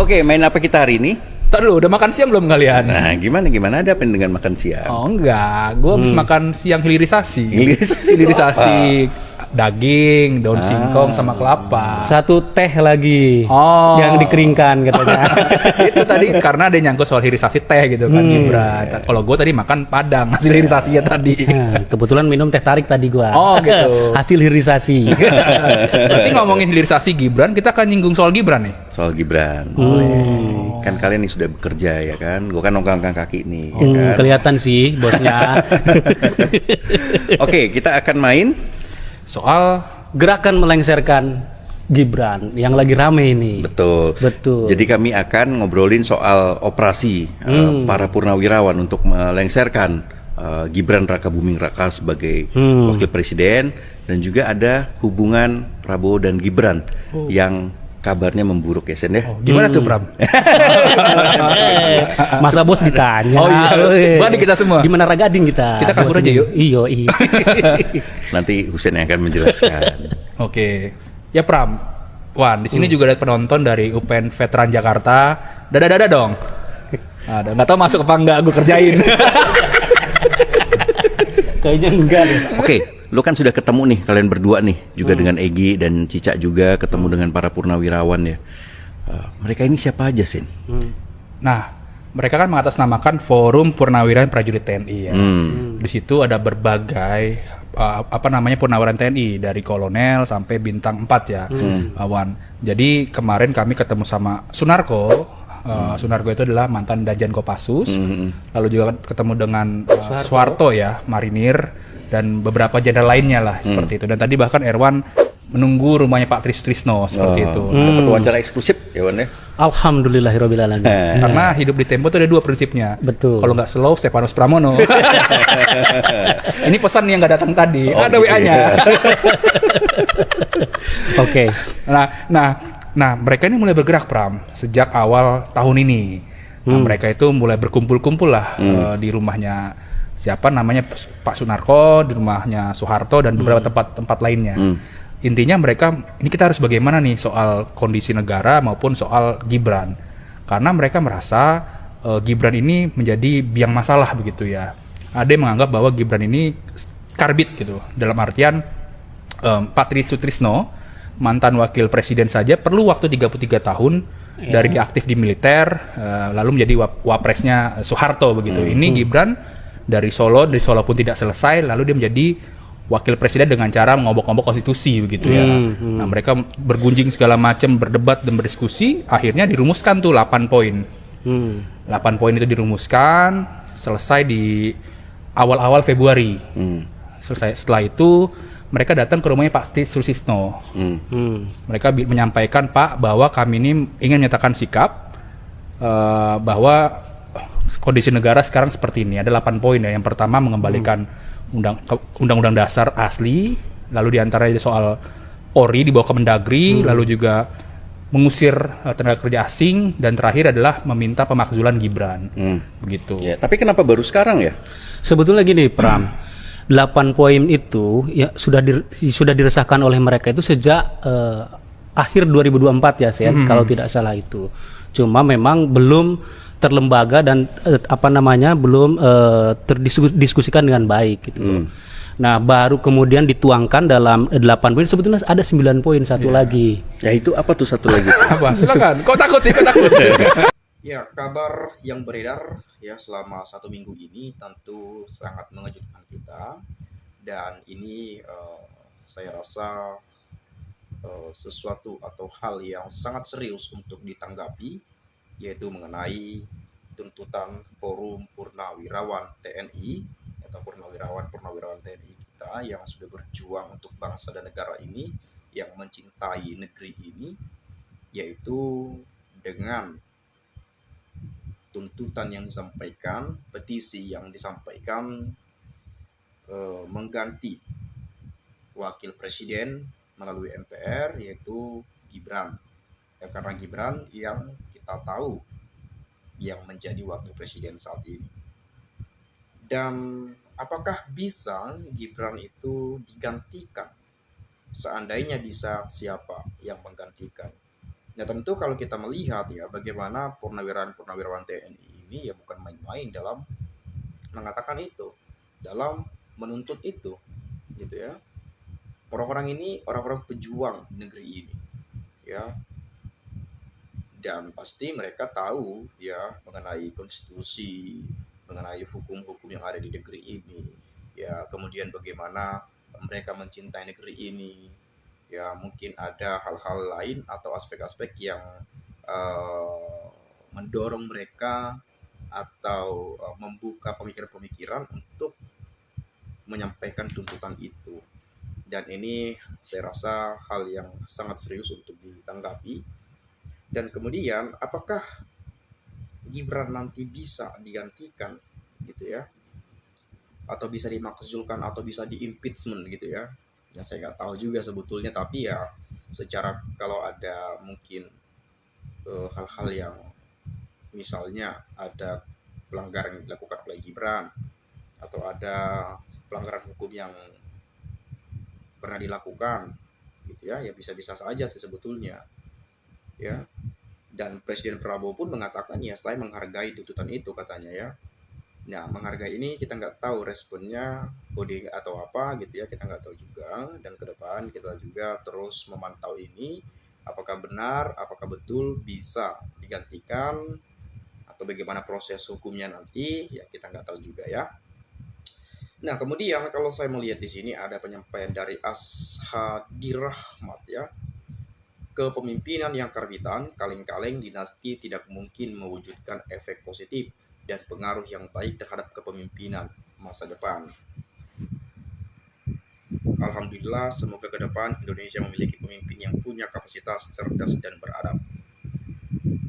Oke, main apa kita hari ini? Ntar dulu, udah makan siang belum kalian? Nah, gimana ada apa dengan makan siang? Oh enggak, gue habis makan siang hilirisasi. Hilirisasi itu Hilirisasi daging, daun singkong sama kelapa. Satu teh lagi yang dikeringkan katanya. Itu tadi karena ada yang nyangkut soal hilirisasi teh gitu kan Gibran. Kalau gue tadi makan padang hasil hilirisasinya tadi. Nah, kebetulan minum teh tarik tadi gua. Oh gitu. Hasil hilirisasi. Berarti ngomongin hilirisasi Gibran, kita akan nyinggung soal Gibran nih. Soal Gibran. Boleh. Kan kalian nih sudah bekerja ya kan? Gue kan nongkrong kaki nih. Ya kan? Kelihatan sih bosnya. Oke, kita akan main Soal Gerakan melengsarkan Gibran yang lagi rame ini. betul. Jadi kami akan ngobrolin soal operasi para purnawirawan untuk melengsarkan Gibran Rakabuming Raka sebagai wakil presiden, dan juga ada hubungan Prabowo dan Gibran yang kabarnya memburuk ya Sen ya. gimana tuh Pram? Masa bos ditanya. Oh iya, balik kita semua. Di Menara Gading kita. Kita kabur aja yuk. Iya. Nanti Husein yang akan menjelaskan. Oke. Ya Pram. Wan, di sini juga ada penonton dari UPN Veteran Jakarta. Dada dong. Ada, nggak tahu masuk apa enggak gue kerjain. Kayaknya enggak deh. Oke, lu kan sudah ketemu nih kalian berdua nih, juga dengan Egy dan Cica juga ketemu dengan para purnawirawan ya. Mereka ini siapa aja Sin? Nah, mereka kan mengatasnamakan Forum Purnawirawan Prajurit TNI ya. Di situ ada berbagai purnawirawan TNI dari kolonel sampai bintang 4 ya, Wan. Jadi kemarin kami ketemu sama Sunarko. Sunarko itu adalah mantan Danjen Kopassus. Lalu juga ketemu dengan Soeharto ya, marinir, dan beberapa jenderal lainnya lah seperti itu. Dan tadi bahkan Erwan menunggu rumahnya Pak Trisno seperti itu. Dapat wawancara eksklusif ya Wan ya. Alhamdulillahirobbilalamin. Karena hidup di Tempo itu ada 2 prinsipnya. Betul. Kalau nggak slow, Stefanus Pramono. Ini pesan yang nggak datang tadi. Ada gitu WA-nya. Oke. Nah, mereka ini mulai bergerak Pram sejak awal tahun ini. Nah, mereka itu mulai berkumpul-kumpul lah di rumahnya siapa namanya Pak Sunarko, di rumahnya Soeharto dan beberapa tempat-tempat lainnya. Intinya mereka ini kita harus bagaimana nih soal kondisi negara maupun soal Gibran. Karena mereka merasa Gibran ini menjadi biang masalah begitu ya. Ada yang menganggap bahwa Gibran ini karbit gitu. Dalam artian Pak Trisno, mantan wakil presiden saja perlu waktu 33 tahun dari dia aktif di militer lalu menjadi wapresnya Soeharto begitu. Ini Gibran dari Solo pun tidak selesai, lalu dia menjadi wakil presiden dengan cara mengobok-obok konstitusi begitu ya. Nah, mereka bergunjing segala macam, berdebat dan berdiskusi, akhirnya dirumuskan tuh 8 poin. 8 poin itu dirumuskan, selesai di awal-awal Februari. Selesai. Setelah itu mereka datang ke rumahnya Pak Trisno. Mereka menyampaikan, Pak, bahwa kami ini ingin menyatakan sikap bahwa kondisi negara sekarang seperti ini. Ada 8 poin ya. Yang pertama mengembalikan undang-undang dasar asli, lalu diantaranya soal Polri dibawa ke Mendagri, lalu juga mengusir tenaga kerja asing, dan terakhir adalah meminta pemakzulan Gibran. Begitu. Ya, tapi kenapa baru sekarang ya? Sebetulnya gini, Pram. 8 poin itu ya sudah diresahkan oleh mereka itu sejak akhir 2024 ya, Sen, kalau tidak salah itu. Cuma memang belum terlembaga dan belum terdiskusikan dengan baik gitu. Nah, baru kemudian dituangkan dalam 8 poin. Sebetulnya ada 9 poin satu lagi. Ya itu apa tuh satu lagi? Apa? Silakan. Kok takut sih? Ya, kabar yang beredar ya selama 1 minggu ini tentu sangat mengejutkan kita, dan ini saya rasa sesuatu atau hal yang sangat serius untuk ditanggapi, yaitu mengenai tuntutan Forum Purnawirawan TNI atau purnawirawan TNI kita yang sudah berjuang untuk bangsa dan negara ini, yang mencintai negeri ini, yaitu dengan tuntutan yang disampaikan, petisi yang disampaikan mengganti wakil presiden melalui MPR, yaitu Gibran. Ya, karena Gibran yang kita tahu yang menjadi wakil presiden saat ini. Dan apakah bisa Gibran itu digantikan? Seandainya bisa, siapa yang menggantikan? Nah tentu kalau kita melihat ya bagaimana purnawirawan TNI ini ya bukan main-main dalam mengatakan itu, dalam menuntut itu, gitu ya. Orang-orang ini orang-orang pejuang negeri ini, ya, dan pasti mereka tahu ya mengenai konstitusi, mengenai hukum-hukum yang ada di negeri ini, ya, kemudian bagaimana mereka mencintai negeri ini, ya, mungkin ada hal-hal lain atau aspek-aspek yang eh, mendorong mereka atau membuka pemikiran-pemikiran untuk menyampaikan tuntutan itu. Dan ini saya rasa hal yang sangat serius untuk ditanggapi. Dan kemudian apakah Gibran nanti bisa digantikan gitu ya, atau bisa dimakzulkan atau bisa di-impeachment gitu ya. Ya saya nggak tahu juga sebetulnya, tapi ya secara kalau ada mungkin hal-hal yang misalnya ada pelanggaran yang dilakukan oleh Gibran atau ada pelanggaran hukum yang pernah dilakukan gitu ya, ya bisa-bisa saja sih sebetulnya ya. Dan Presiden Prabowo pun mengatakan ya saya menghargai tuntutan itu katanya ya. Nah menghargai ini kita nggak tahu responnya kode atau apa gitu ya, kita nggak tahu juga. Dan ke depan kita juga terus memantau ini apakah benar, apakah betul bisa digantikan atau bagaimana proses hukumnya nanti ya kita nggak tahu juga ya. Nah, kemudian kalau saya melihat di sini ada penyampaian dari Ashadi Rahmat ya. Kepemimpinan yang karbitan, kaleng-kaleng dinasti tidak mungkin mewujudkan efek positif dan pengaruh yang baik terhadap kepemimpinan masa depan. Alhamdulillah, semoga ke depan Indonesia memiliki pemimpin yang punya kapasitas cerdas dan beradab.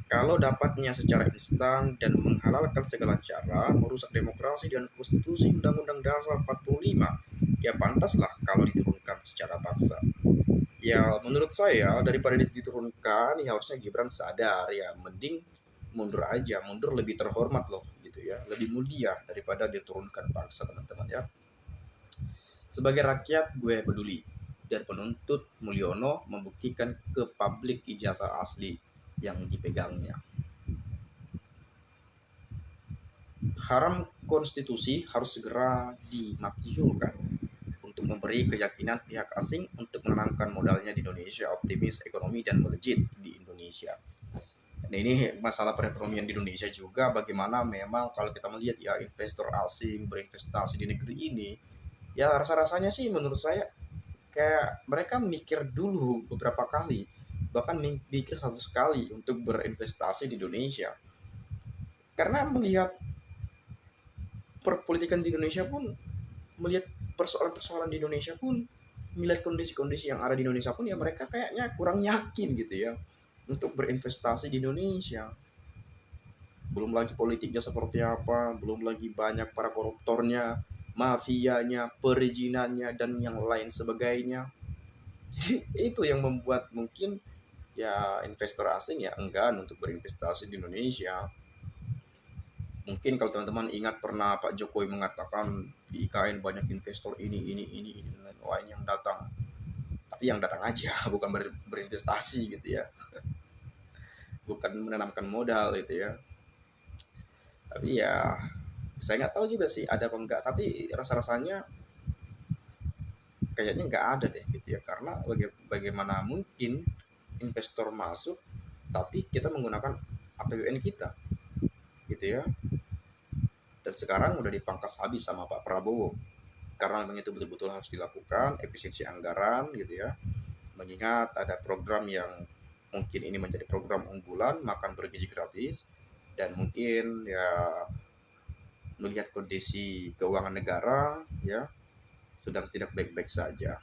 Kalau dapatnya secara instan dan menghalalkan segala cara merusak demokrasi dan konstitusi Undang-Undang Dasar 45, ya pantaslah kalau diturunkan secara paksa. Ya menurut saya daripada diturunkan ya harusnya Gibran sadar ya mending mundur aja, mundur lebih terhormat loh gitu ya, lebih mulia daripada diturunkan paksa teman-teman ya. Sebagai rakyat gue peduli dan penuntut Mulyono membuktikan ke publik ijazah asli yang dipegangnya. Haram konstitusi harus segera dimakzulkan untuk memberi keyakinan pihak asing untuk menanamkan modalnya di Indonesia, optimis ekonomi dan melejit di Indonesia. Nah ini masalah perekonomian di Indonesia juga bagaimana memang kalau kita melihat ya investor asing berinvestasi di negeri ini, ya rasa-rasanya sih menurut saya kayak mereka mikir dulu beberapa kali, bahkan mikir satu sekali untuk berinvestasi di Indonesia. Karena melihat perpolitikan di Indonesia pun, melihat persoalan-persoalan di Indonesia pun, melihat kondisi-kondisi yang ada di Indonesia pun ya mereka kayaknya kurang yakin gitu ya untuk berinvestasi di Indonesia. Belum lagi politiknya seperti apa, belum lagi banyak para koruptornya, mafianya, perizinannya dan yang lain sebagainya. Jadi itu yang membuat mungkin ya investor asing ya enggan untuk berinvestasi di Indonesia. Mungkin kalau teman-teman ingat pernah Pak Jokowi mengatakan di IKN banyak investor ini dan lain yang datang. Tapi yang datang aja, bukan berinvestasi gitu ya. Bukan menanamkan modal gitu ya. Tapi ya saya nggak tahu juga sih ada apa enggak. Tapi rasa-rasanya kayaknya nggak ada deh gitu ya. Karena bagaimana mungkin investor masuk tapi kita menggunakan APBN kita gitu ya. Dan sekarang udah dipangkas habis sama Pak Prabowo karena memang itu betul-betul harus dilakukan efisiensi anggaran gitu ya, mengingat ada program yang mungkin ini menjadi program unggulan makan bergizi gratis dan mungkin ya melihat kondisi keuangan negara ya sedang tidak baik-baik saja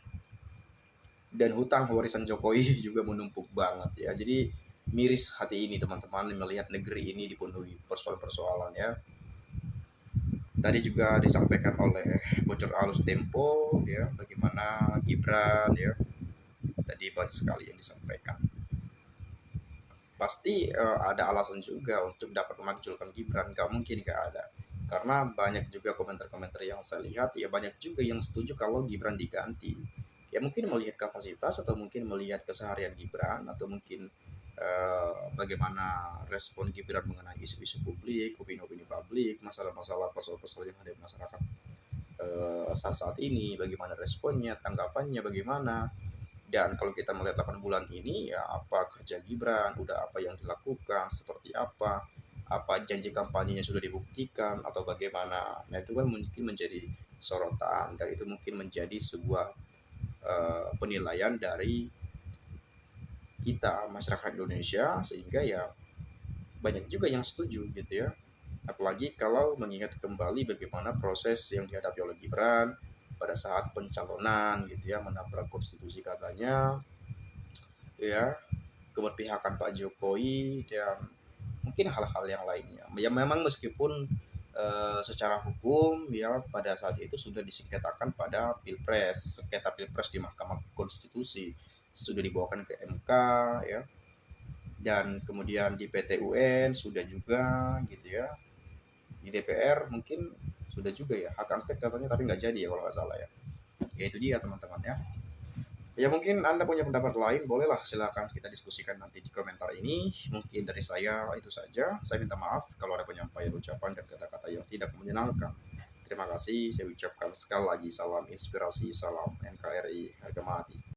dan hutang warisan Jokowi juga menumpuk banget ya, jadi miris hati ini teman-teman melihat negeri ini dipenuhi persoalan-persoalan ya. Tadi juga disampaikan oleh bocor alus Tempo ya bagaimana Gibran ya, tadi banyak sekali yang disampaikan. Pasti ada alasan juga untuk dapat memakzulkan Gibran, gak mungkin gak ada, karena banyak juga komentar-komentar yang saya lihat ya banyak juga yang setuju kalau Gibran diganti. Ya mungkin melihat kapasitas atau mungkin melihat keseharian Gibran atau mungkin bagaimana respon Gibran mengenai isu-isu publik, opini-opini publik, masalah-masalah, persoalan-persoalan yang ada di masyarakat saat-saat ini, bagaimana responnya, tanggapannya bagaimana. Dan kalau kita melihat 8 bulan ini, ya apa kerja Gibran, udah apa yang dilakukan, seperti apa janji kampanyenya sudah dibuktikan atau bagaimana. Nah itu kan mungkin menjadi sorotan, dan itu mungkin menjadi sebuah penilaian dari kita masyarakat Indonesia, sehingga ya banyak juga yang setuju gitu ya. Apalagi kalau mengingat kembali bagaimana proses yang dihadapi oleh Gibran pada saat pencalonan gitu ya, menabrak konstitusi katanya, ya, keberpihakan Pak Jokowi, dan mungkin hal-hal yang lainnya. Ya memang meskipun secara hukum ya pada saat itu sudah disengketakan pada Pilpres, sengketa Pilpres di Mahkamah Konstitusi sudah dibawakan ke MK ya, dan kemudian di PT UN sudah juga gitu ya, di DPR mungkin sudah juga ya hak angket katanya, tapi nggak jadi ya kalau nggak salah ya. Ya itu dia teman-teman ya. Ya mungkin Anda punya pendapat lain, bolehlah silakan kita diskusikan nanti di komentar ini. Mungkin dari saya itu saja. Saya minta maaf kalau ada penyampaian ucapan dan kata-kata yang tidak menyenangkan. Terima kasih, saya ucapkan sekali lagi salam inspirasi, salam NKRI, harga mati.